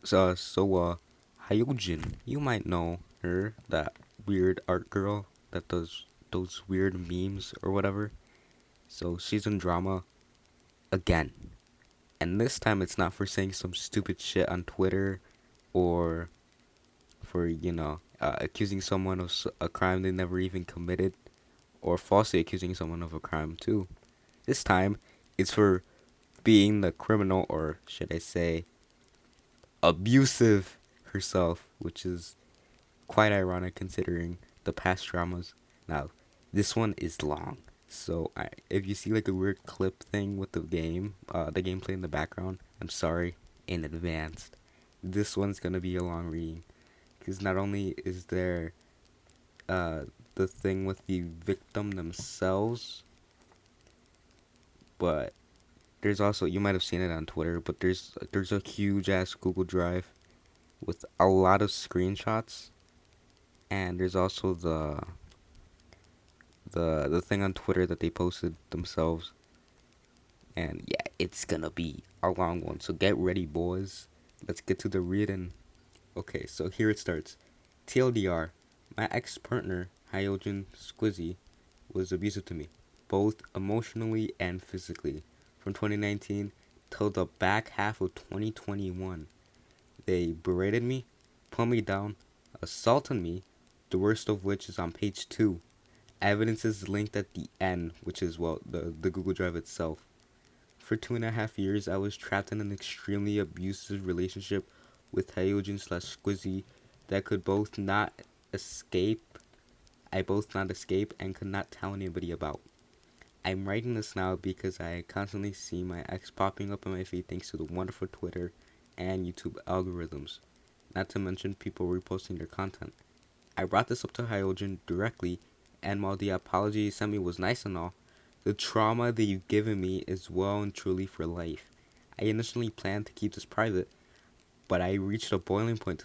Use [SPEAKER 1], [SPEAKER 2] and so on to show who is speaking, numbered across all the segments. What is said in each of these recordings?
[SPEAKER 1] So, Hyojin, you might know her, that weird art girl that does those weird memes or whatever. So she's in drama again. And this time it's not for saying some stupid shit on Twitter or for, accusing someone of a crime they never even committed or falsely accusing someone of a crime too. This time it's for being the criminal, or should I say, abusive herself, which is quite ironic considering the past dramas. Now, this one is long. So if you see like a weird clip thing with the gameplay in the background, I'm sorry in advance. This one's gonna be a long reading because not only is there uh, the thing with the victim themselves, but there's also, you might have seen it on Twitter, but there's a huge ass Google Drive with a lot of screenshots, and there's also the thing on Twitter that they posted themselves. And yeah, it's gonna be a long one. So get ready, boys. Let's get to the reading. Okay, so here it starts. TLDR: my ex-partner, Hyojin Squizzy, was abusive to me, both emotionally and physically, from 2019 till the back half of 2021. They berated me, put me down, assaulted me, the worst of which is on page 2. Evidence is linked at the end, which is, well, the Google Drive itself. For 2.5 years, I was trapped in an extremely abusive relationship with Hyojin slash Squizzy that could both not escape. I both not escape and could not tell anybody about. I'm writing this now because I constantly see my ex popping up in my feed thanks to the wonderful Twitter and YouTube algorithms, not to mention people reposting their content. I brought this up to Hyojin directly, and while the apology he sent me was nice and all, the trauma that you've given me is well and truly for life. I initially planned to keep this private, but I reached a boiling point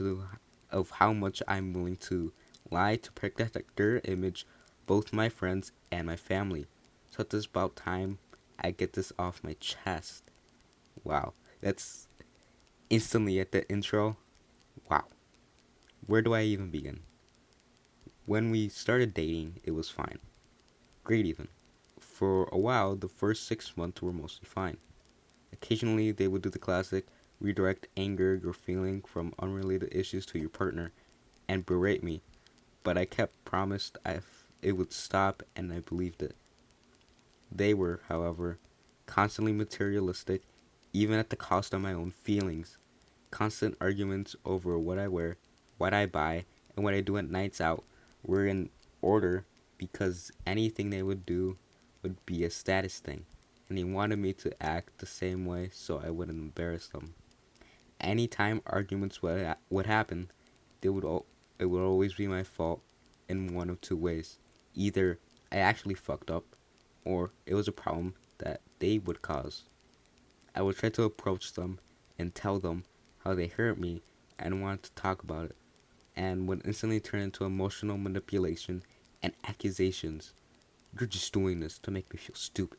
[SPEAKER 1] of how much I'm willing to lie to protect their image, both my friends and my family. So it's about time I get this off my chest. Wow, that's instantly at the intro. Wow, where do I even begin? When we started dating, it was fine. Great even. For a while, the first 6 months were mostly fine. Occasionally, they would do the classic redirect anger you're feeling from unrelated issues to your partner and berate me, but I kept promised it would stop, and I believed it. They were, however, constantly materialistic, even at the cost of my own feelings. Constant arguments over what I wear, what I buy, and what I do at nights out were in order because anything they would do would be a status thing, and they wanted me to act the same way so I wouldn't embarrass them. Anytime arguments would happen, they would it would always be my fault in one of two ways. Either I actually fucked up, or it was a problem that they would cause. I would try to approach them and tell them how they hurt me and wanted to talk about it, and would instantly turn into emotional manipulation and accusations. You're just doing this to make me feel stupid.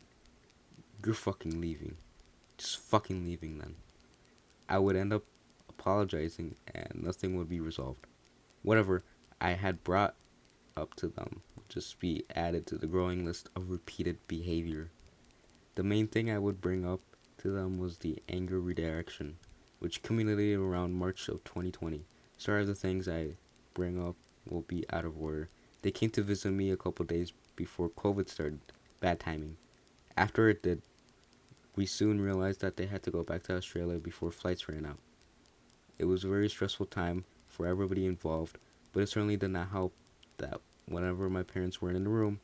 [SPEAKER 1] You're fucking leaving. Just fucking leaving then. I would end up apologizing and nothing would be resolved. Whatever I had brought up to them would just be added to the growing list of repeated behavior. The main thing I would bring up to them was the anger redirection, which culminated around March of 2020. Sorry if the things I bring up will be out of order. They came to visit me a couple days before COVID started. Bad timing. After it did, we soon realized that they had to go back to Australia before flights ran out. It was a very stressful time for everybody involved, but it certainly did not help that whenever my parents weren't in the room,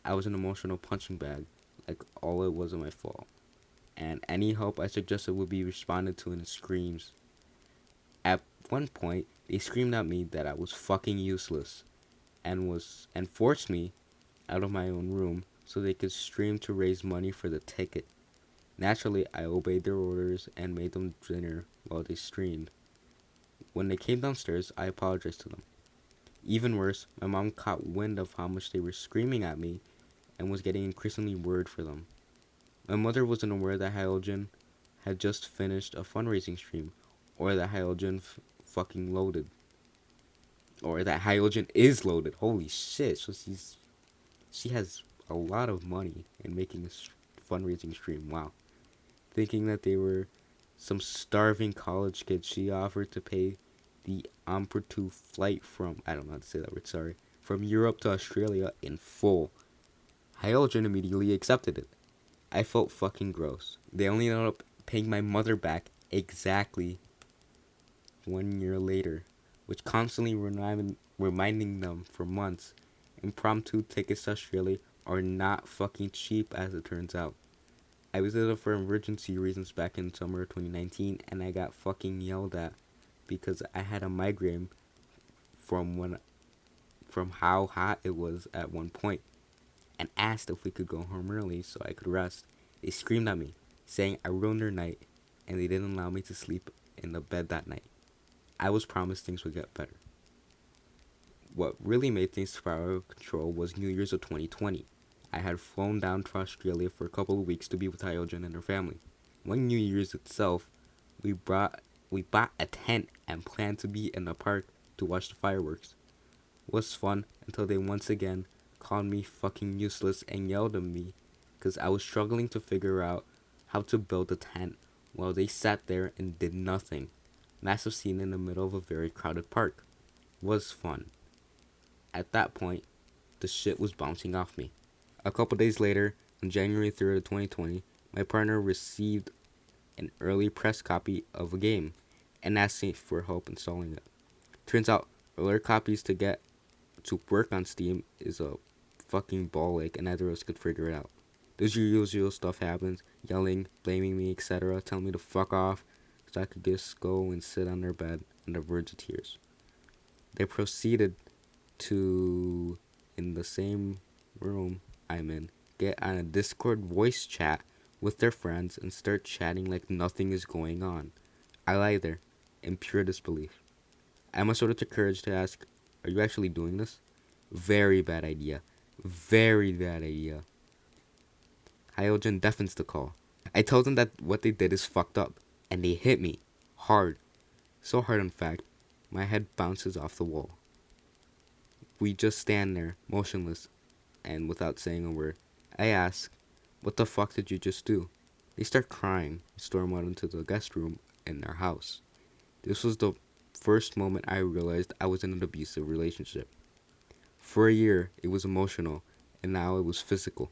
[SPEAKER 1] I was an emotional punching bag, like all it wasn't my fault. And any help I suggested would be responded to in screams. At one point, they screamed at me that I was fucking useless and forced me out of my own room so they could stream to raise money for the ticket. Naturally, I obeyed their orders and made them dinner while they streamed. When they came downstairs, I apologized to them. Even worse, my mom caught wind of how much they were screaming at me and was getting increasingly worried for them. My mother wasn't aware that Hyojin had just finished a fundraising stream, or that Hyojin fucking loaded, or that Hyojin is loaded. Holy shit! So she has a lot of money in making this fundraising stream. Wow. Thinking that they were some starving college kids, she offered to pay the Ampertu flight from, I don't know how to say that word, sorry, from Europe to Australia in full. Hyojin immediately accepted it. I felt fucking gross. They only ended up paying my mother back exactly 1 year later, which constantly reminding them for months. Impromptu tickets to Australia are not fucking cheap, as it turns out. I visited for emergency reasons back in summer of 2019, and I got fucking yelled at because I had a migraine from how hot it was at one point, and asked if we could go home early so I could rest. They screamed at me, saying I ruined their night, and they didn't allow me to sleep in the bed that night. I was promised things would get better. What really made things spiral out of control was New Year's of 2020. I had flown down to Australia for a couple of weeks to be with Hyojin and her family. One New Year's itself, we bought a tent and planned to be in the park to watch the fireworks. It was fun until they once again called me fucking useless and yelled at me because I was struggling to figure out how to build a tent while they sat there and did nothing. Massive scene in the middle of a very crowded park. Was fun. At that point, the shit was bouncing off me. A couple days later, on January 3rd of 2020, my partner received an early press copy of a game and asked me for help installing it. Turns out, earlier copies to get to work on Steam is a fucking ball ache, and neither of us could figure it out. This usual stuff happens, yelling, blaming me, etc., telling me to fuck off so I could just go and sit on their bed on the verge of tears. They proceeded to, in the same room I'm in, get on a Discord voice chat with their friends and start chatting like nothing is going on. I lie there, in pure disbelief. I mustered up the courage to ask, are you actually doing this? Very bad idea. Very bad idea. Hyojin deafens the call. I told them that what they did is fucked up, and they hit me. Hard. So hard, in fact, my head bounces off the wall. We just stand there, motionless, and without saying a word. I ask, what the fuck did you just do? They start crying and storm out into the guest room in their house. This was the first moment I realized I was in an abusive relationship. For a year, it was emotional, and now it was physical.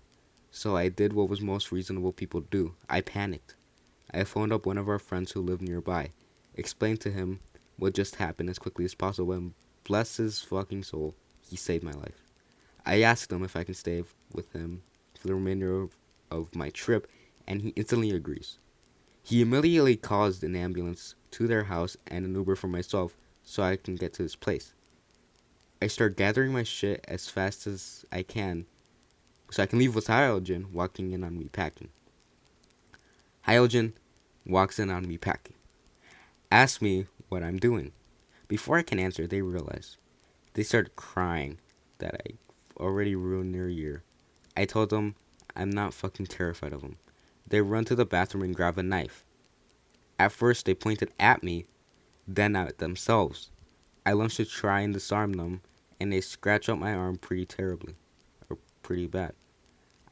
[SPEAKER 1] So I did what was most reasonable people do. I panicked. I phoned up one of our friends who lived nearby, explained to him what just happened as quickly as possible, and bless his fucking soul, he saved my life. I asked him if I can stay with him for the remainder of my trip, and he instantly agrees. He immediately calls an ambulance to their house and an Uber for myself so I can get to his place. I start gathering my shit as fast as I can so I can leave with Hyojin walking in on me packing. Hyojin walks in on me packing. Asks me what I'm doing. Before I can answer, they realize. They start crying that I already ruined their year. I told them I'm not fucking terrified of them. They run to the bathroom and grab a knife. At first, they pointed at me, then at themselves. I lunged to try and disarm them, and they scratched up my arm pretty terribly. Or pretty bad.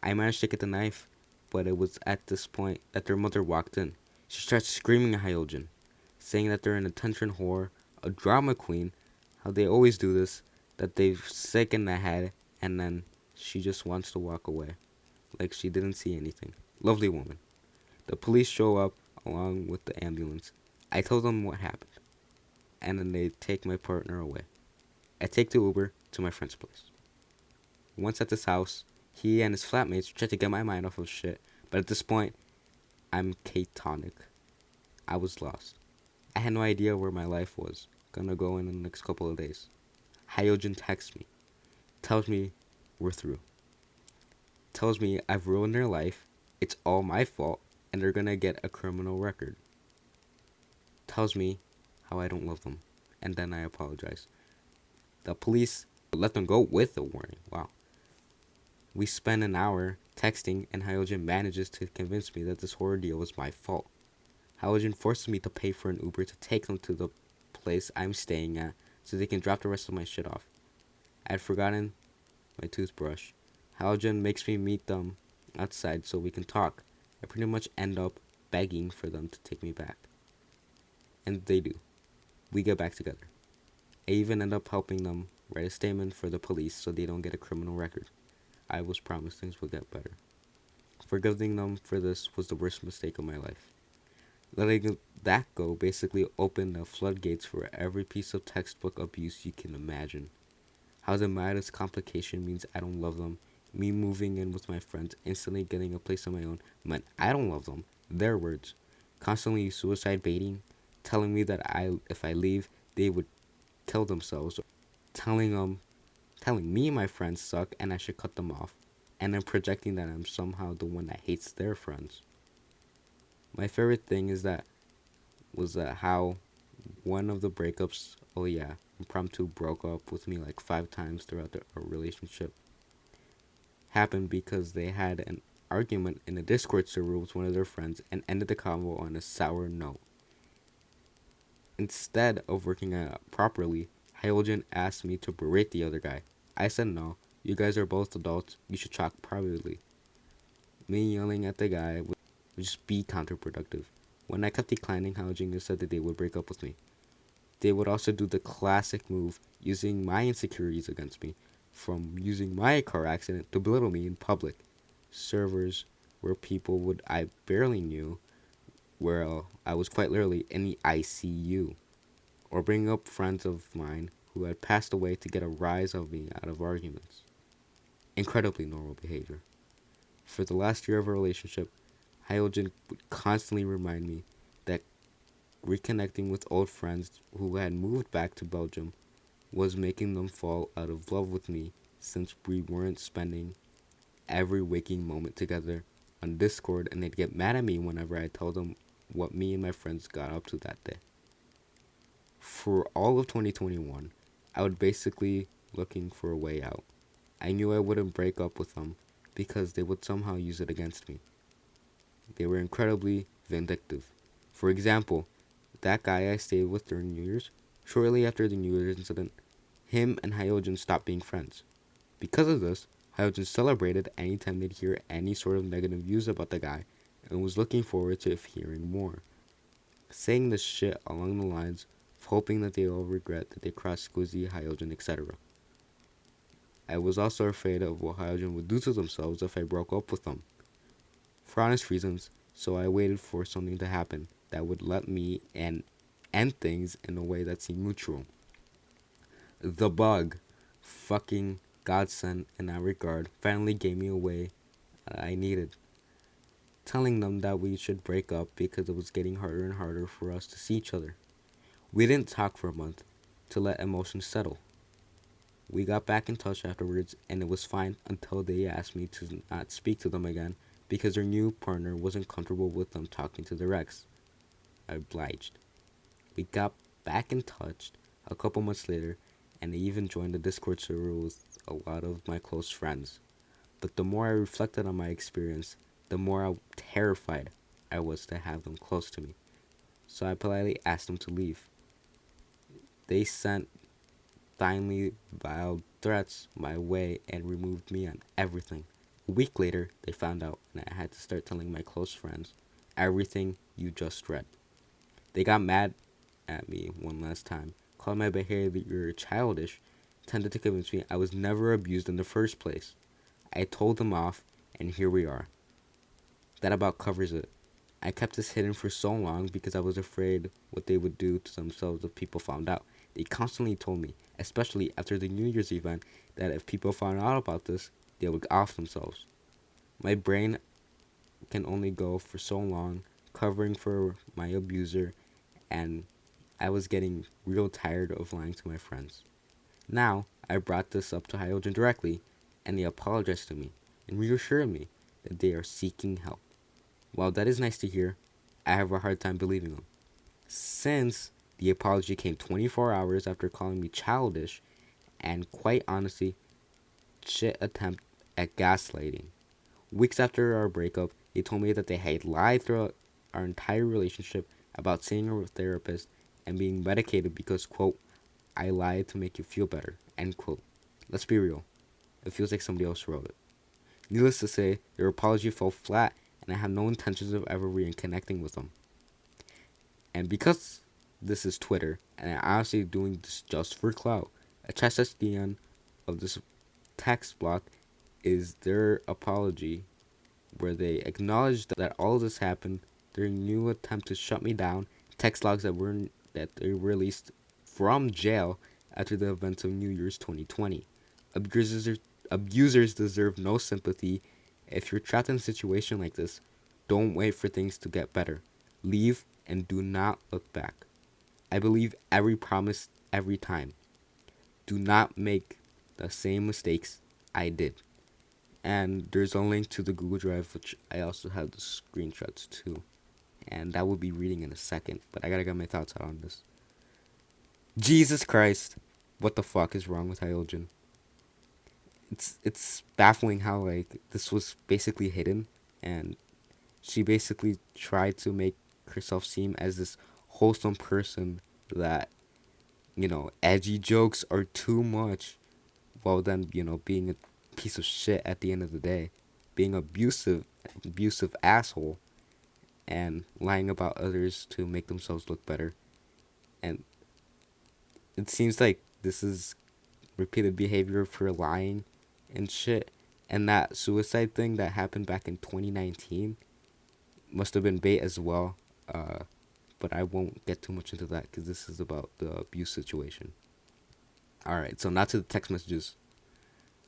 [SPEAKER 1] I managed to get the knife, but it was at this point that their mother walked in. She starts screaming at Hyojin, saying that they're an attention whore, a drama queen, how they always do this, that they're sick in the head, and then she just wants to walk away, like she didn't see anything. Lovely woman. The police show up along with the ambulance. I tell them what happened, and then they take my partner away. I take the Uber to my friend's place. Once at this house, he and his flatmates try to get my mind off of shit, but at this point, I'm catatonic. I was lost. I had no idea where my life was gonna go in the next couple of days. Hyojin texts me, tells me we're through. Tells me I've ruined their life, it's all my fault, and they're gonna get a criminal record. Tells me how I don't love them, and then I apologize. The police let them go with a warning. Wow. We spend an hour texting, and Hyojin manages to convince me that this horror deal was my fault. Hyojin forces me to pay for an Uber to take them to the place I'm staying at so they can drop the rest of my shit off. I had forgotten my toothbrush. Hyojin makes me meet them outside so we can talk. I pretty much end up begging for them to take me back. And they do. We get back together. I even end up helping them write a statement for the police so they don't get a criminal record. I was promised things would get better. Forgiving them for this was the worst mistake of my life. Letting that go basically opened the floodgates for every piece of textbook abuse you can imagine. How the maddest complication means I don't love them. Me moving in with my friends, instantly getting a place of my own, meant I don't love them. Their words. Constantly suicide baiting, telling me that if I leave, they would kill themselves. Telling them, telling me my friends suck and I should cut them off. And then projecting that I'm somehow the one that hates their friends. My favorite thing was that how one of the breakups, oh yeah, impromptu broke up with me like 5 times throughout our relationship, happened because they had an argument in a Discord server with one of their friends and ended the convo on a sour note. Instead of working it out properly, Hyojin asked me to berate the other guy. I said no, you guys are both adults, you should talk privately. Me yelling at the guy would just be counterproductive. When I kept declining, Hyojin said that they would break up with me. They would also do the classic move, using my insecurities against me, from using my car accident to belittle me in public. Servers where people would I barely knew, where I was quite literally in the ICU, or bringing up friends of mine who had passed away to get a rise of me out of arguments. Incredibly normal behavior. For the last year of our relationship, Hyojin would constantly remind me that reconnecting with old friends who had moved back to Belgium was making them fall out of love with me since we weren't spending every waking moment together on Discord, and they'd get mad at me whenever I told them what me and my friends got up to that day. For all of 2021, I was basically looking for a way out. I knew I wouldn't break up with them because they would somehow use it against me. They were incredibly vindictive. For example, that guy I stayed with during New Year's, shortly after the New Year's incident, him and Hyojin stopped being friends. Because of this, Hyojin celebrated anytime they'd hear any sort of negative news about the guy and was looking forward to hearing more. Saying this shit along the lines of hoping that they all regret that they crossed Squizzy, Hyojin, etc. I was also afraid of what Hyojin would do to themselves if I broke up with them. For honest reasons, so I waited for something to happen that would let me end things in a way that seemed mutual. The bug, fucking godsend in that regard, finally gave me a way I needed. Telling them that we should break up because it was getting harder and harder for us to see each other. We didn't talk for a month to let emotions settle. We got back in touch afterwards and it was fine until they asked me to not speak to them again because their new partner wasn't comfortable with them talking to their ex. I obliged. We got back in touch a couple months later and they even joined the Discord server with a lot of my close friends. But the more I reflected on my experience, the more terrified I was to have them close to me. So I politely asked them to leave. They sent timely, vile threats my way and removed me on everything. A week later, they found out, and I had to start telling my close friends everything you just read. They got mad at me one last time, called my behavior childish, tended to convince me I was never abused in the first place. I told them off, and here we are. That about covers it. I kept this hidden for so long because I was afraid what they would do to themselves if people found out. They constantly told me, especially after the New Year's event, that if people found out about this, they would off themselves. My brain can only go for so long, covering for my abuser, and I was getting real tired of lying to my friends. Now, I brought this up to Hyojin directly, and they apologized to me and reassured me that they are seeking help. While that is nice to hear, I have a hard time believing them. Since the apology came 24 hours after calling me childish and quite honestly, shit attempt at gaslighting. Weeks after our breakup, they told me that they had lied throughout our entire relationship about seeing a therapist and being medicated because, quote, I lied to make you feel better, end quote. Let's be real. It feels like somebody else wrote it. Needless to say, their apology fell flat, and I have no intentions of ever reconnecting with them. And because this is Twitter, and I'm honestly doing this just for clout, attached at the end of this text block is their apology, where they acknowledge that all of this happened, their new attempt to shut me down, text logs that they released from jail after the events of New Year's 2020. Abusers deserve no sympathy. If you're trapped in a situation like this, don't wait for things to get better. Leave and do not look back. I believe every promise every time. Do not make the same mistakes I did. And there's a link to the Google Drive, which I also have the screenshots too. And that will be reading in a second, but I gotta get my thoughts out on this. Jesus Christ. What the fuck is wrong with Hyojin? It's baffling how like this was basically hidden, and she basically tried to make herself seem as this wholesome person that, edgy jokes are too much, while then, being a piece of shit at the end of the day, being abusive asshole, and lying about others to make themselves look better. And it seems like this is repeated behavior for lying and shit. And that suicide thing that happened back in 2019 must have been bait as well. But I won't get too much into that because this is about the abuse situation. Alright, so now to the text messages.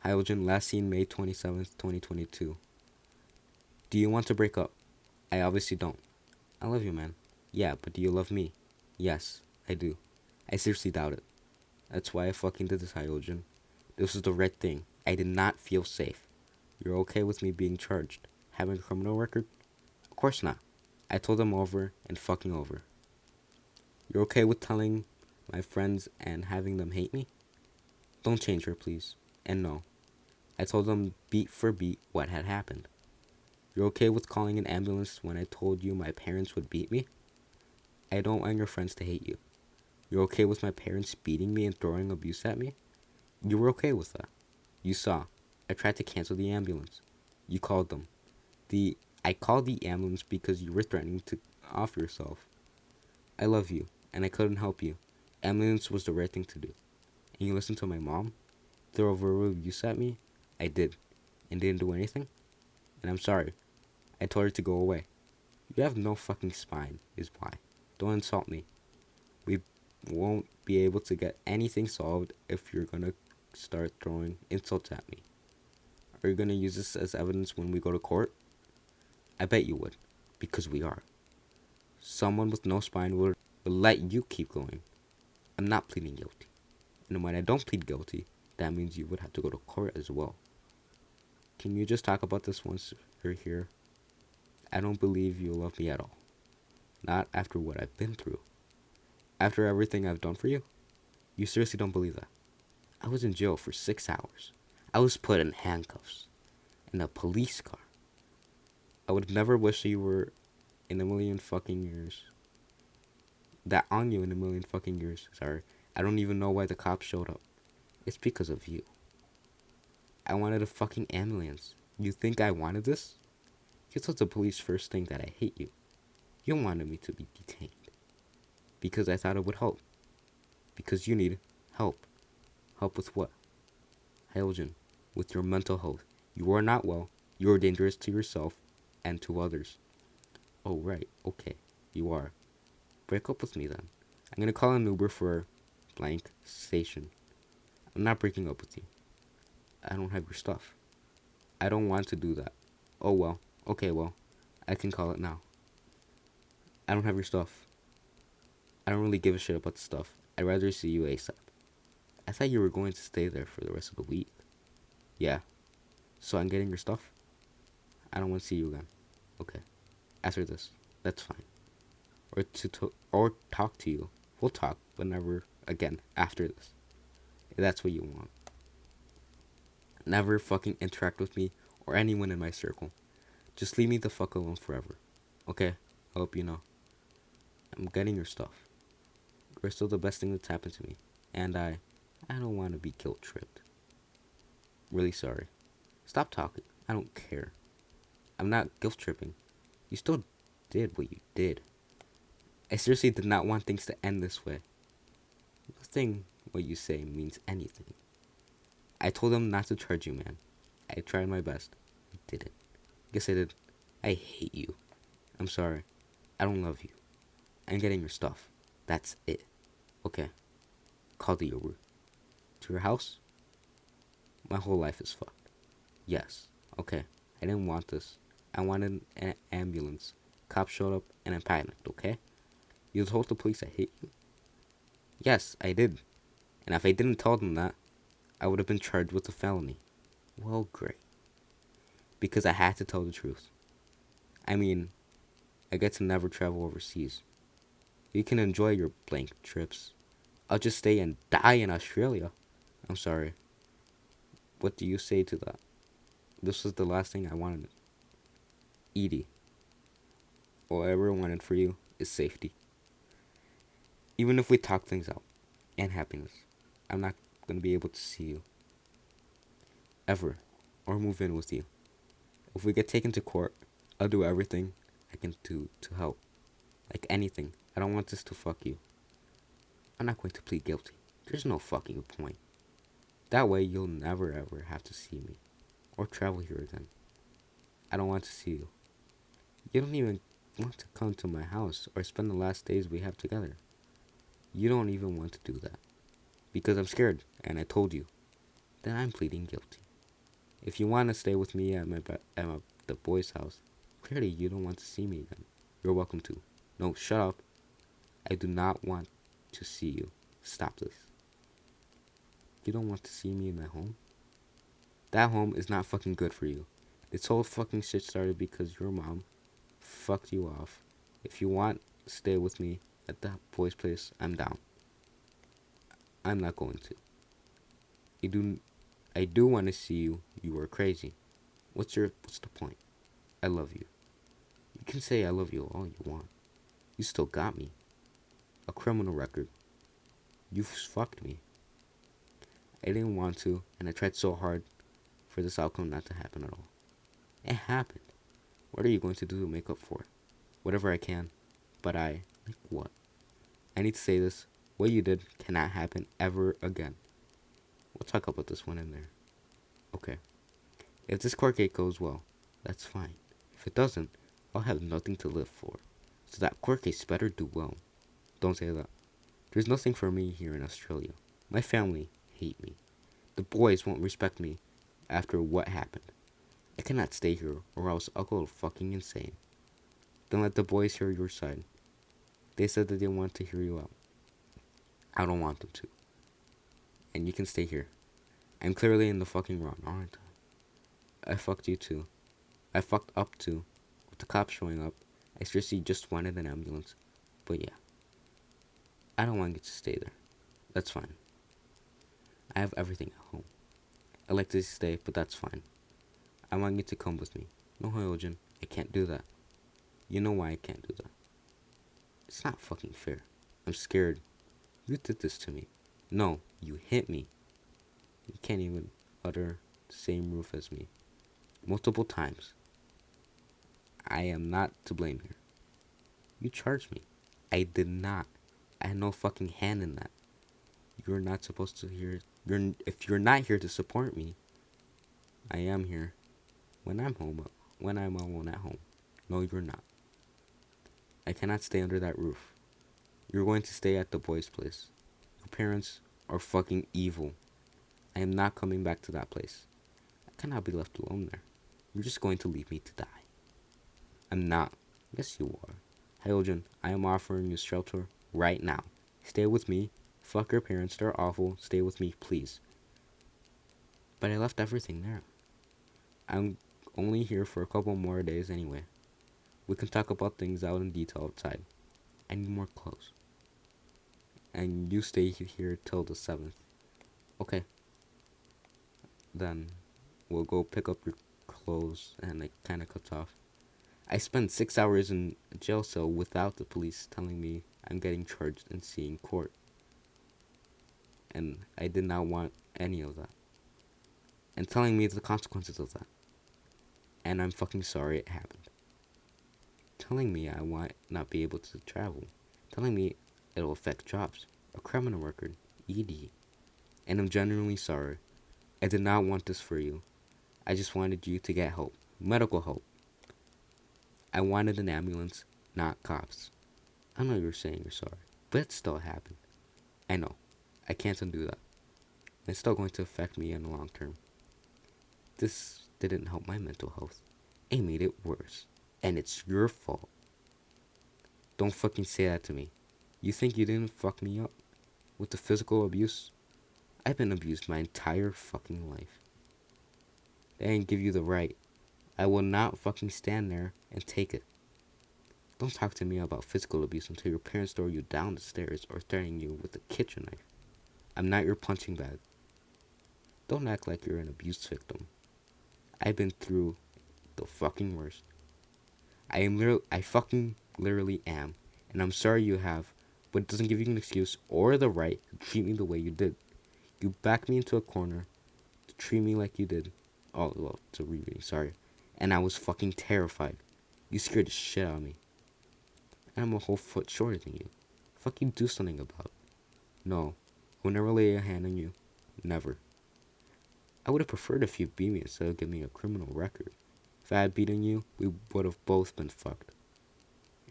[SPEAKER 1] Hyojin, last seen May 27th, 2022. Do you want to break up? I obviously don't. I love you, man. Yeah, but do you love me? Yes, I do. I seriously doubt it. That's why I fucking did this, Hyojin. This was the right thing. I did not feel safe. You're okay with me being charged? Having a criminal record? Of course not. I told them over and fucking over. You're okay with telling my friends and having them hate me? Don't change her, please. And no. I told them beat for beat what had happened. You're okay with calling an ambulance when I told you my parents would beat me? I don't want your friends to hate you. You're okay with my parents beating me and throwing abuse at me? You were okay with that. You saw. I tried to cancel the ambulance. You called them. I called the ambulance because you were threatening to off yourself. I love you, and I couldn't help you. Ambulance was the right thing to do. And you listened to my mom? Throw verbal abuse at me? I did. And didn't do anything? And I'm sorry. I told her to go away. You have no fucking spine, is why. Don't insult me. We won't be able to get anything solved if you're gonna start throwing insults at me. Are you gonna use this as evidence when we go to court? I bet you would, because we are. Someone with no spine would let you keep going. I'm not pleading guilty. And when I don't plead guilty, that means you would have to go to court as well. Can you just talk about this once you're here? I don't believe you love me at all. Not after what I've been through. After everything I've done for you? You seriously don't believe that? I was in jail for 6 hours. I was put in handcuffs. In a police car. I would never wish you were in a million fucking years. That on you in a million fucking years. Sorry. I don't even know why the cops showed up. It's because of you. I wanted a fucking ambulance. You think I wanted this? You told the police first thing that I hate you. You wanted me to be detained. Because I thought it would help. Because you need help. Help with what? Hyojin, with your mental health. You are not well. You are dangerous to yourself and to others. Oh, right. Okay. You are. Break up with me then. I'm gonna call an Uber for blank station. I'm not breaking up with you. I don't have your stuff. I don't want to do that. Oh, well. Okay, well. I can call it now. I don't have your stuff. I don't really give a shit about the stuff. I'd rather see you ASAP. I thought you were going to stay there for the rest of the week. Yeah. So I'm getting your stuff? I don't want to see you again. Okay. After this. That's fine. Or talk to you. We'll talk, but never again after this. If that's what you want. Never fucking interact with me or anyone in my circle. Just leave me the fuck alone forever. Okay? I hope you know. I'm getting your stuff. You're still the best thing that's happened to me. And I don't want to be guilt tripped. Really sorry. Stop talking. I don't care. I'm not guilt tripping. You still did what you did. I seriously did not want things to end this way. Nothing what you say means anything. I told them not to charge you, man. I tried my best. I didn't. Guess I did. I hate you. I'm sorry. I don't love you. I'm getting your stuff. That's it. Okay. Call the Uber. To your house? My whole life is fucked. Yes. Okay. I didn't want this. I wanted an ambulance. Cops showed up and I panicked, okay? You told the police I hate you? Yes, I did. And if I didn't tell them that, I would have been charged with a felony. Well, great. Because I had to tell the truth. I mean, I get to never travel overseas. You can enjoy your blank trips. I'll just stay and die in Australia. I'm sorry. What do you say to that? This was the last thing I wanted. Edie, all I ever wanted for you is safety. Even if we talk things out and happiness, I'm not gonna be able to see you ever or move in with you. If we get taken to court, I'll do everything I can do to help. Like anything. I don't want this to fuck you. I'm not going to plead guilty. There's no fucking point. That way you'll never ever have to see me or travel here again. I don't want to see you. You don't even want to come to my house or spend the last days we have together. You don't even want to do that. Because I'm scared, and I told you. Then I'm pleading guilty. If you want to stay with me at the boys' house, clearly you don't want to see me again. You're welcome to. No, shut up. I do not want to see you. Stop this. You don't want to see me in my home? That home is not fucking good for you. This whole fucking shit started because your mom fucked you off. If you want to stay with me at the boys' place, I'm down. I'm not going to. I do want to see you. You are crazy. What's the point? I love you. You can say I love you all you want. You still got me. A criminal record. You fucked me. I didn't want to, and I tried so hard for this outcome not to happen at all. It happened. What are you going to do to make up for it? Whatever I can. But like what? I need to say this. What you did cannot happen ever again. We'll talk about this one in there. Okay. If this court case goes well, that's fine. If it doesn't, I'll have nothing to live for. So that court case better do well. Don't say that. There's nothing for me here in Australia. My family hate me. The boys won't respect me after what happened. I cannot stay here or else I'll go fucking insane. Then let the boys hear your side. They said that they want to hear you out. I don't want them to. And you can stay here. I'm clearly in the fucking wrong, aren't I? I fucked you too. I fucked up too. With the cops showing up, I seriously just wanted an ambulance. But yeah. I don't want you to stay there. That's fine. I have everything at home. I'd like to stay, but that's fine. I want you to come with me. No, Hyojin, I can't do that. You know why I can't do that. It's not fucking fair. I'm scared. You did this to me. No, you hit me. You can't even utter the same roof as me. Multiple times. I am not to blame here. You charged me. I did not. I had no fucking hand in that. You're not supposed to hear. If you're not here to support me, I am here. When I'm home, when I'm alone at home. No, you're not. I cannot stay under that roof. You're going to stay at the boys' place. Your parents are fucking evil. I am not coming back to that place. I cannot be left alone there. You're just going to leave me to die. I'm not. Yes, you are. Hyojin, I am offering you shelter right now. Stay with me. Fuck your parents. They're awful. Stay with me, please. But I left everything there. I'm only here for a couple more days anyway. We can talk about things out in detail outside. I need more clothes. And you stay here till the 7th. Okay. Then we'll go pick up your clothes, and it kind of cuts off. I spent 6 hours in a jail cell without the police telling me I'm getting charged and seeing court. And I did not want any of that. And telling me the consequences of that. And I'm fucking sorry it happened. Telling me I might not be able to travel. Telling me it'll affect jobs, a criminal record, ED. And I'm genuinely sorry. I did not want this for you. I just wanted you to get help, medical help. I wanted an ambulance, not cops. I know you're saying you're sorry, but it still happened. I know. I can't undo that. It's still going to affect me in the long term. This didn't help my mental health. It made it worse. And it's your fault. Don't fucking say that to me. You think you didn't fuck me up? With the physical abuse? I've been abused my entire fucking life. They didn't give you the right. I will not fucking stand there and take it. Don't talk to me about physical abuse until your parents throw you down the stairs or threaten you with a kitchen knife. I'm not your punching bag. Don't act like you're an abuse victim. I've been through the fucking worst. I fucking literally am. And I'm sorry you have, but it doesn't give you an excuse or the right to treat me the way you did. You backed me into a corner to treat me like you did. Oh, well, to reread, sorry. And I was fucking terrified. You scared the shit out of me. And I'm a whole foot shorter than you. Fuck you do something about it. No, I would never lay a hand on you. Never. I would have preferred if you beat me instead of giving me a criminal record. If I had beaten you, we would have both been fucked.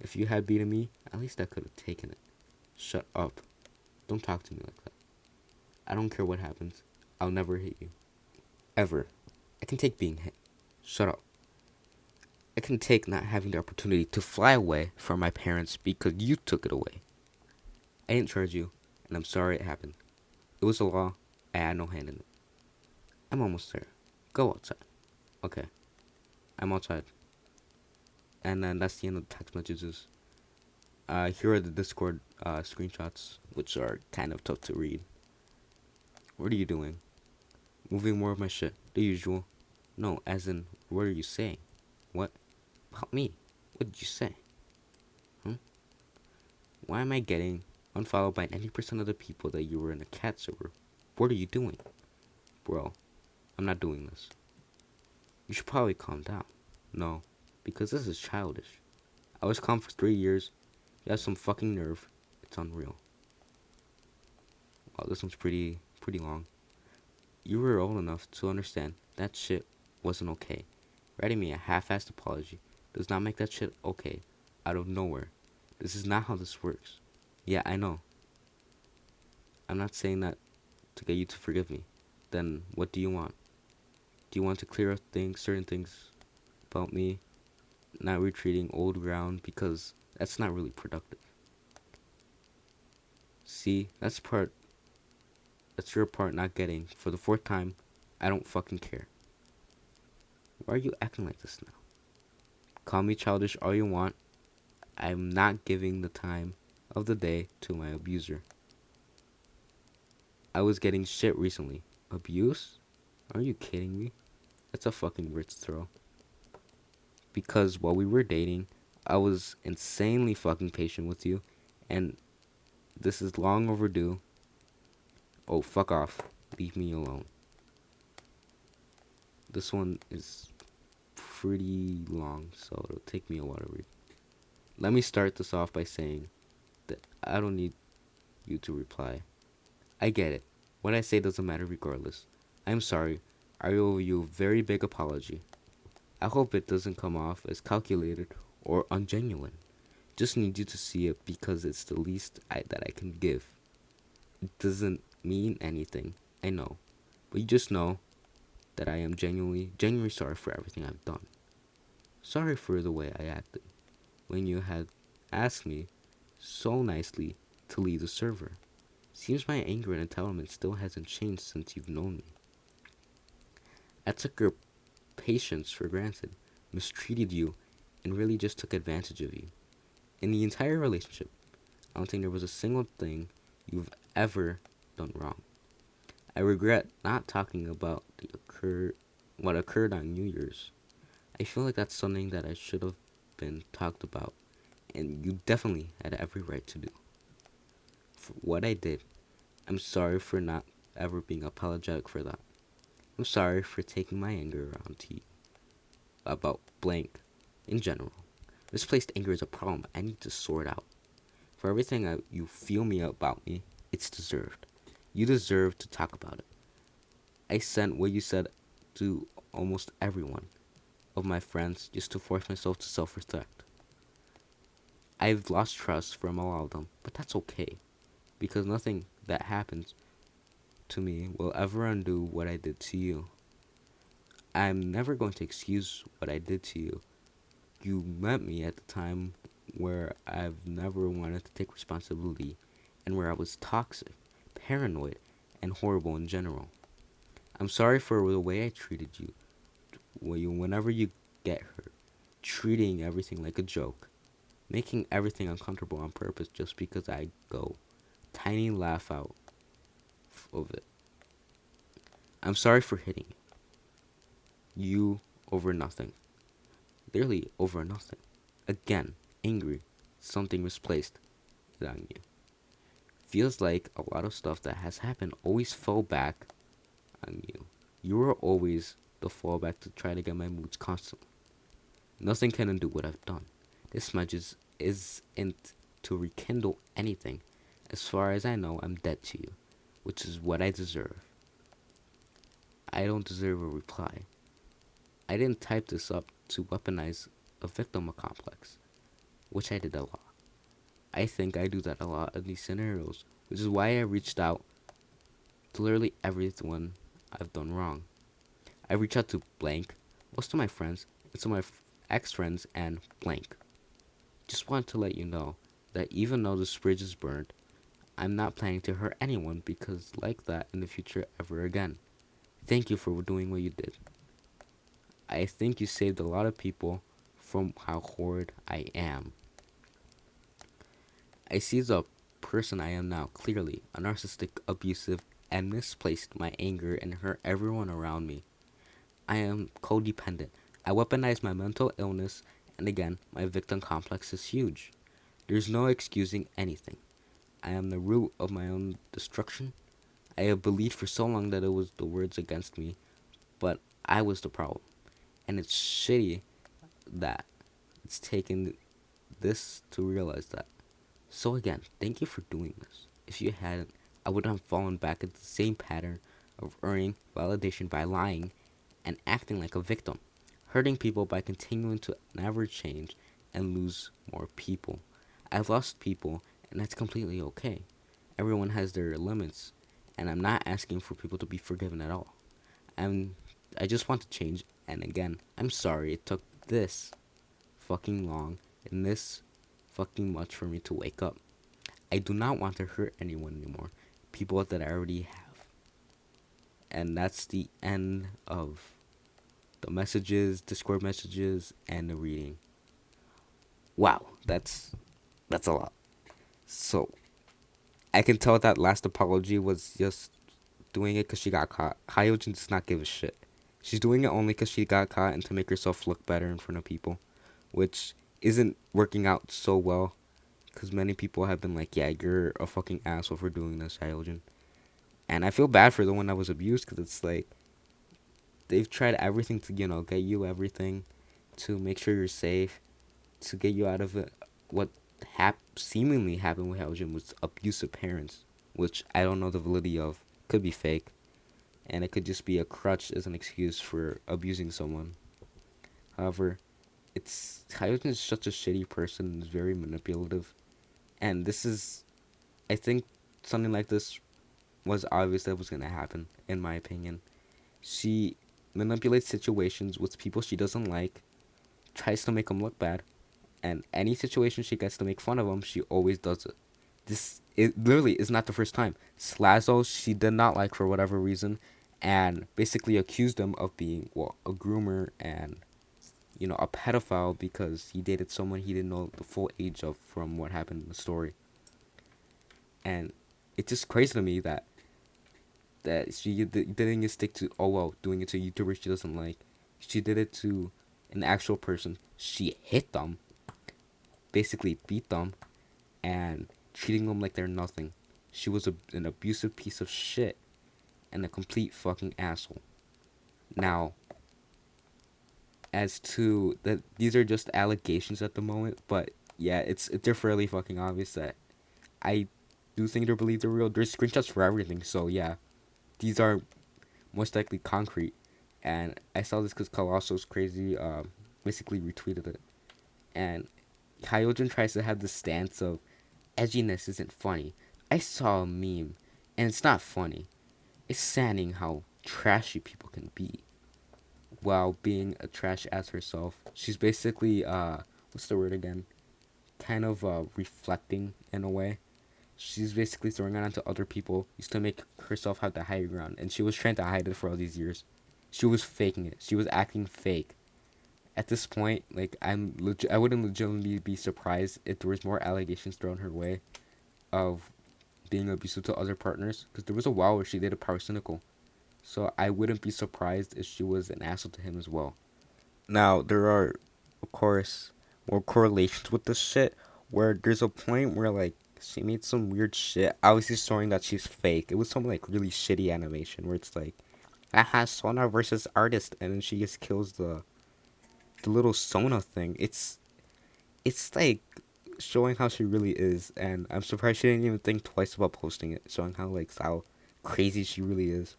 [SPEAKER 1] If you had beaten me, at least I could have taken it. Shut up. Don't talk to me like that. I don't care what happens. I'll never hit you. Ever. I can take being hit. Shut up. I can take not having the opportunity to fly away from my parents because you took it away. I didn't charge you, and I'm sorry it happened. It was a law. I had no hand in it. I'm almost there. Go outside. Okay. I'm outside. And then that's the end of the text messages. Here are the Discord screenshots, which are kind of tough to read. What are you doing? Moving more of my shit. The usual. No, as in, what are you saying? What? About me? What did you say? Why am I getting unfollowed by 90% of the people that you were in a cat server? What are you doing? Bro, I'm not doing this. You should probably calm down. No, because this is childish. I was calm for 3 years. You have some fucking nerve. It's unreal. Wow, this one's pretty long. You were old enough to understand that shit wasn't okay. Writing me a half-assed apology does not make that shit okay out of nowhere. This is not how this works. Yeah, I know. I'm not saying that to get you to forgive me. Then what do you want? Do you want to clear up certain things about me not retreating old ground, because that's not really productive. See, that's your part not getting. For the 4th time, I don't fucking care. Why are you acting like this now? Call me childish all you want. I'm not giving the time of the day to my abuser. I was getting shit recently. Abuse? Are you kidding me? That's a fucking rich throw. Because while we were dating, I was insanely fucking patient with you, and this is long overdue. Oh, fuck off. Leave me alone. This one is pretty long, so it'll take me a while to read. Let me start this off by saying that I don't need you to reply. I get it. What I say doesn't matter regardless. I'm sorry. I owe you a very big apology. I hope it doesn't come off as calculated or ungenuine. Just need you to see it because it's the least that I can give. It doesn't mean anything, I know. But you just know that I am genuinely sorry for everything I've done. Sorry for the way I acted when you had asked me so nicely to leave the server. Seems my anger and entitlement still hasn't changed since you've known me. I took your patience for granted, mistreated you, and really just took advantage of you. In the entire relationship, I don't think there was a single thing you've ever done wrong. I regret not talking about what occurred on New Year's. I feel like that's something that I should have been talked about, and you definitely had every right to do. For what I did, I'm sorry for not ever being apologetic for that. I'm sorry for taking my anger around to you about blank in general. Misplaced anger is a problem I need to sort out. For everything you feel me about me, it's deserved. You deserve to talk about it. I sent what you said to almost everyone of my friends just to force myself to self-respect. I've lost trust from a lot of them, but that's okay because nothing that happens to me will ever undo what I did to you. I'm never going to excuse what I did to you. You met me at the time where I've never wanted to take responsibility and where I was toxic, paranoid, and horrible in general. I'm sorry for the way I treated you. Whenever you get hurt, treating everything like a joke, making everything uncomfortable on purpose just because I go tiny laugh out of it. I'm sorry for hitting you over nothing. Literally over nothing. Again, angry. Something misplaced on you. Feels like a lot of stuff that has happened always fell back on you. You were always the fallback to try to get my moods constantly. Nothing can undo what I've done. This message isn't to rekindle anything. As far as I know, I'm dead to you, which is what I deserve. I don't deserve a reply. I didn't type this up to weaponize a victim complex, which I did a lot. I think I do that a lot in these scenarios, which is why I reached out to literally everyone I've done wrong. I reached out to blank, most of my friends, and some of my ex-friends, and blank. Just want to let you know that even though this bridge is burned, I'm not planning to hurt anyone because like that in the future ever again. Thank you for doing what you did. I think you saved a lot of people from how horrid I am. I see the person I am now clearly, a narcissistic, abusive, and misplaced my anger and hurt everyone around me. I am codependent. I weaponize my mental illness, and again, my victim complex is huge. There's no excusing anything. I am the root of my own destruction. I have believed for so long that it was the words against me, but I was the problem. And it's shitty that it's taken this to realize that. So again, thank you for doing this. If you hadn't, I would have fallen back into the same pattern of earning validation by lying and acting like a victim, hurting people by continuing to never change and lose more people. I've lost people, and that's completely okay. Everyone has their limits, and I'm not asking for people to be forgiven at all. I just want to change, and again, I'm sorry it took this fucking long and this fucking much for me to wake up. I do not want to hurt anyone anymore. People that I already have. And that's the end of the messages, Discord messages, and the reading. Wow, that's a lot. So I can tell that last apology was just doing it because she got caught. Hyojin does not give a shit. She's doing it only because she got caught and to make herself look better in front of people, which isn't working out so well because many people have been like, yeah, you're a fucking asshole for doing this, Hyojin. And I feel bad for the one that was abused because it's like they've tried everything to, get you everything to make sure you're safe, to get you out of it. What seemingly happened with Hyojin was abusive parents, which I don't know the validity of. Could be fake, and it could just be a crutch as an excuse for abusing someone. However, Hyojin is such a shitty person and is very manipulative, and this is, I think, something like this was obvious that was gonna happen. In my opinion, she manipulates situations with people she doesn't like, tries to make them look bad, and any situation she gets to make fun of them, she always does it. It literally is not the first time. Slazo, she did not like for whatever reason, and basically accused him of being, a groomer and, a pedophile because he dated someone he didn't know the full age of from what happened in the story. And it's just crazy to me that she didn't just stick to, doing it to YouTubers she doesn't like. She did it to an actual person. She hit them basically beat them and treating them like they're nothing. She was an abusive piece of shit and a complete fucking asshole. Now, as to that, these are just allegations at the moment, but yeah, they're fairly fucking obvious that I do think they believe they're real. There's screenshots for everything, so yeah, these are most likely concrete. And I saw this because Colossus Crazy basically retweeted it. And Hyojin tries to have the stance of edginess isn't funny. I saw a meme, and it's not funny. It's saddening how trashy people can be while being a trash ass herself. She's basically what's the word again? Kind of reflecting in a way. She's basically throwing it onto other people used to make herself have the high ground, and she was trying to hide it for all these years. She was faking it. She was acting fake. At this point, like I wouldn't legitimately be surprised if there was more allegations thrown her way of being abusive to other partners, because there was a while where she did a power cynical. So I wouldn't be surprised if she was an asshole to him as well. Now there are, of course, more correlations with this shit, where there's a point where like she made some weird shit. Obviously showing that she's fake. It was some like really shitty animation where it's like, aha, Sona versus artist, and then she just kills the little Sona thing. It's like showing how she really is, and I'm surprised she didn't even think twice about posting it, showing how crazy she really is.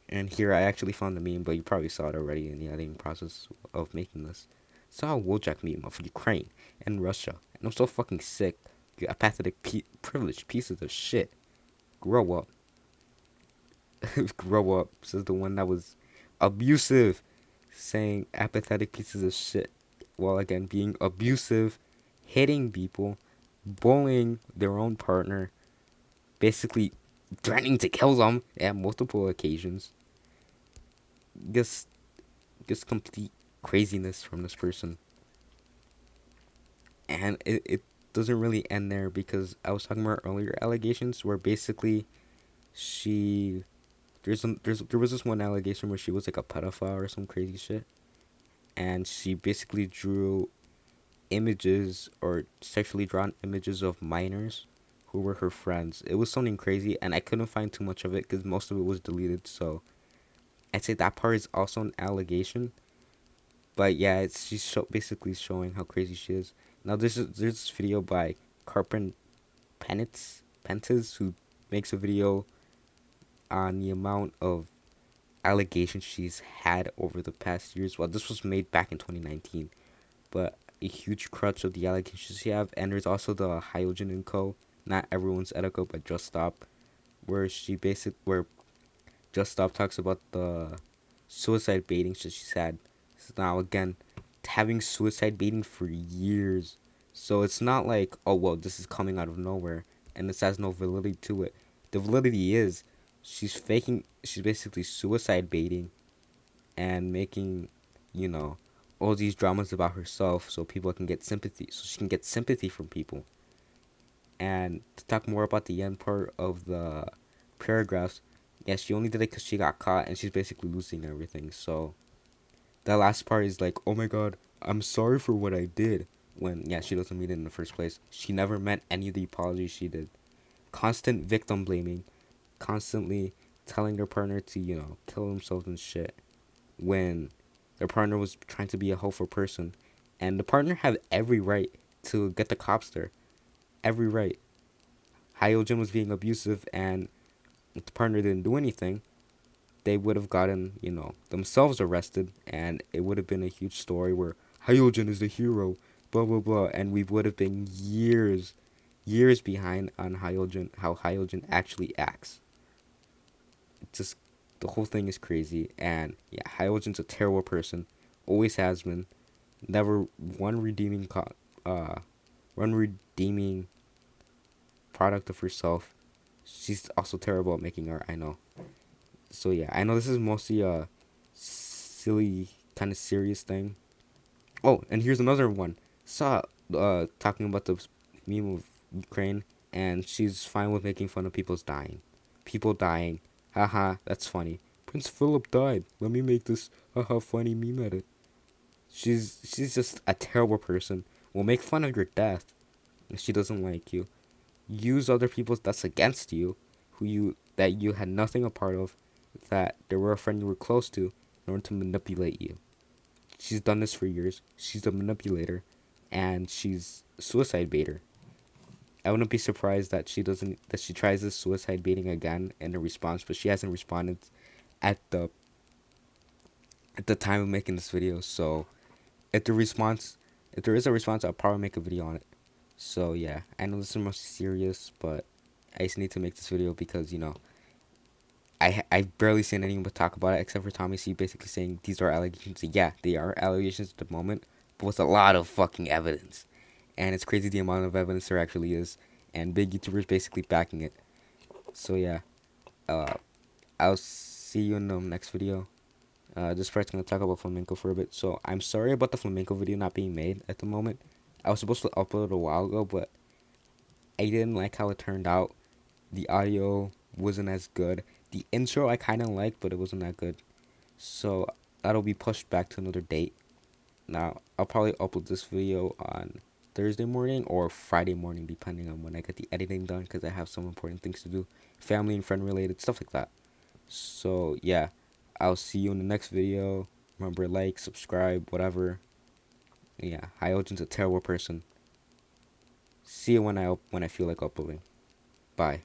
[SPEAKER 1] And here I actually found the meme, but you probably saw it already in the editing process of making this. Saw a Wojak meme of Ukraine and Russia, and I'm so fucking sick. You apathetic, privileged pieces of shit. Grow up. Grow up, says the one that was abusive, saying apathetic pieces of shit, while again being abusive, hitting people, bullying their own partner, basically threatening to kill them at multiple occasions. Just, just complete craziness from this person. And it doesn't really end there, because I was talking about earlier allegations where basically she there was this one allegation where she was like a pedophile or some crazy shit, and she basically drew images or sexually drawn images of minors who were her friends. It was something crazy, and I couldn't find too much of it because most of it was deleted. So I'd say that part is also an allegation. But yeah, basically showing how crazy she is. Now there's this video by Carpen Pentis, who makes a video on the amount of allegations she's had over the past years. Well, this was made back in 2019, but a huge crutch of the allegations she have. And there's also the Hyojin and Co. Not everyone's ethical, but Just Stop, where Just Stop talks about the suicide baiting shit she's had. So now again, having suicide baiting for years. So it's not like, oh well, this is coming out of nowhere and this has no validity to it. The validity is she's basically suicide baiting and making, you know, all these dramas about herself so people can get sympathy. So she can get sympathy from people. And to talk more about the end part of the paragraphs, yeah, she only did it because she got caught and she's basically losing everything. So that last part is like, oh my god, I'm sorry for what I did. When, yeah, she doesn't mean it in the first place. She never meant any of the apologies she did. Constant victim blaming. Constantly telling their partner to, kill themselves and shit. When their partner was trying to be a hopeful person. And the partner had every right to get the cops there. Every right. Hyojin was being abusive, and if the partner didn't do anything, they would have gotten, themselves arrested, and it would have been a huge story where Hyojin is the hero, blah, blah, blah, and we would have been years behind on how Hyojin actually acts. It's just, the whole thing is crazy, and yeah, Hyojin's a terrible person, always has been, never one redeeming product of herself. She's also terrible at making art, I know. So yeah, I know this is mostly a silly, kind of serious thing. Oh, and here's another one. Saw talking about the meme of Ukraine, and she's fine with making fun of people's dying. People dying. Haha, that's funny. Prince Philip died. Let me make this haha funny meme at it. She's just a terrible person. will make fun of your death if she doesn't like you. Use other people's deaths against you, that you had nothing a part of, that they were a friend you were close to, in order to manipulate you. She's done this for years. She's a manipulator, and she's a suicide baiter. I wouldn't be surprised that she tries this suicide baiting again in a response, but she hasn't responded at the time of making this video. So if the response if there is a response, I'll probably make a video on it. So yeah, I know this is more serious, but I just need to make this video because I've barely seen anyone but talk about it except for Tommy C basically saying these are allegations. Yeah, they are allegations at the moment, but with a lot of fucking evidence. And it's crazy the amount of evidence there actually is, and big YouTubers basically backing it. So yeah, uh, I'll see you in the next video. This part's gonna talk about flamenco for a bit. So I'm sorry about the flamenco video not being made at the moment. I was supposed to upload it a while ago, but I didn't like how it turned out. The audio wasn't as good. The intro I kind of liked, but it wasn't that good. So that'll be pushed back to another date. Now, I'll probably upload this video on Thursday morning or Friday morning, depending on when I get the editing done, because I have some important things to do. Family and friend related, stuff like that. So, yeah. I'll see you in the next video. Remember, like, subscribe, whatever. Yeah, Hyojin's a terrible person. See you when I feel like uploading. Bye.